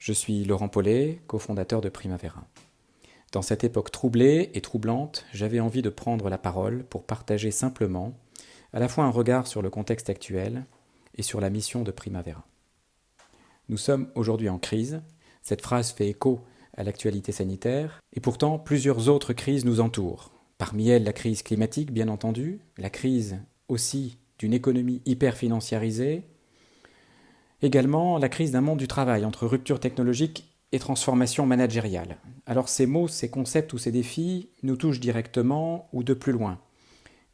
Je suis Laurent Paulet, cofondateur de Primavera. Dans cette époque troublée et troublante, j'avais envie de prendre la parole pour partager simplement à la fois un regard sur le contexte actuel et sur la mission de Primavera. Nous sommes aujourd'hui en crise, cette phrase fait écho à l'actualité sanitaire, et pourtant plusieurs autres crises nous entourent. Parmi elles, la crise climatique, bien entendu, la crise aussi d'une économie hyper financiarisée, également la crise d'un monde du travail entre rupture technologique et transformation managériale. Alors ces mots, ces concepts ou ces défis nous touchent directement ou de plus loin.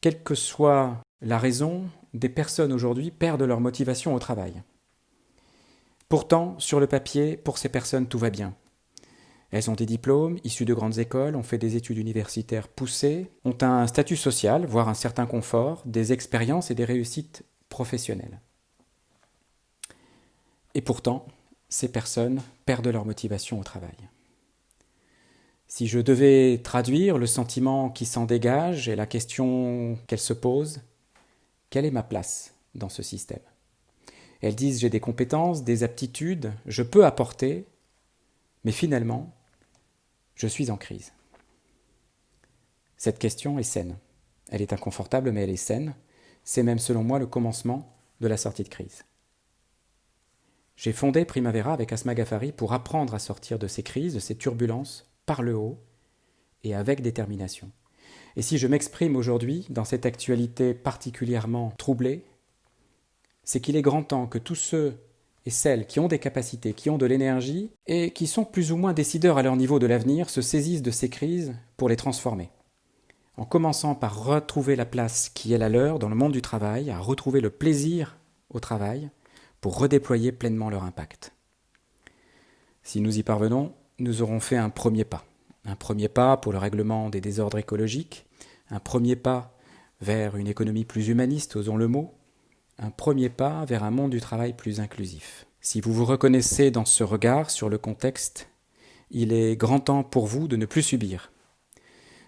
Quelle que soit la raison, des personnes aujourd'hui perdent leur motivation au travail. Pourtant, sur le papier, pour ces personnes, tout va bien. Elles ont des diplômes, issus de grandes écoles, ont fait des études universitaires poussées, ont un statut social, voire un certain confort, des expériences et des réussites professionnelles. Et pourtant, ces personnes perdent leur motivation au travail. Si je devais traduire le sentiment qui s'en dégage et la question qu'elle se pose, quelle est ma place dans ce système ? Elles disent j'ai des compétences, des aptitudes, je peux apporter, mais finalement, je suis en crise. Cette question est saine. Elle est inconfortable, mais elle est saine. C'est même, selon moi, le commencement de la sortie de crise. J'ai fondé Primavera avec Asma Ghafari pour apprendre à sortir de ces crises, de ces turbulences, par le haut et avec détermination. Et si je m'exprime aujourd'hui dans cette actualité particulièrement troublée, c'est qu'il est grand temps que tous ceux et celles qui ont des capacités, qui ont de l'énergie et qui sont plus ou moins décideurs à leur niveau de l'avenir se saisissent de ces crises pour les transformer. En commençant par retrouver la place qui est la leur dans le monde du travail, à retrouver le plaisir au travail, pour redéployer pleinement leur impact. Si nous y parvenons, nous aurons fait un premier pas pour le règlement des désordres écologiques, un premier pas vers une économie plus humaniste, osons le mot, un premier pas vers un monde du travail plus inclusif. Si vous vous reconnaissez dans ce regard sur le contexte, il est grand temps pour vous de ne plus subir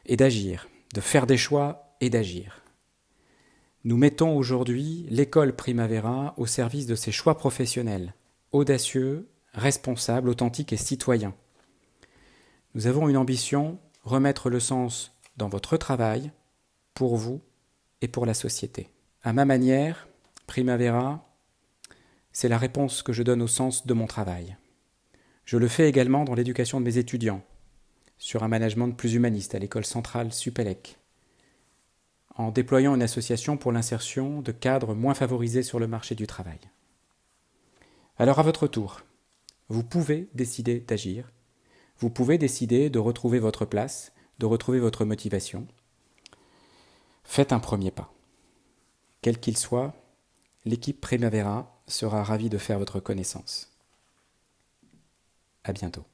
et d'agir, de faire des choix et d'agir. Nous mettons aujourd'hui l'école Primavera au service de ces choix professionnels, audacieux, responsables, authentiques et citoyens. Nous avons une ambition, remettre le sens dans votre travail, pour vous et pour la société. À ma manière, Primavera, c'est la réponse que je donne au sens de mon travail. Je le fais également dans l'éducation de mes étudiants, sur un management plus humaniste à l'école centrale Supélec, en déployant une association pour l'insertion de cadres moins favorisés sur le marché du travail. Alors à votre tour, vous pouvez décider d'agir, vous pouvez décider de retrouver votre place, de retrouver votre motivation. Faites un premier pas. Quel qu'il soit, l'équipe Primavera sera ravie de faire votre connaissance. À bientôt.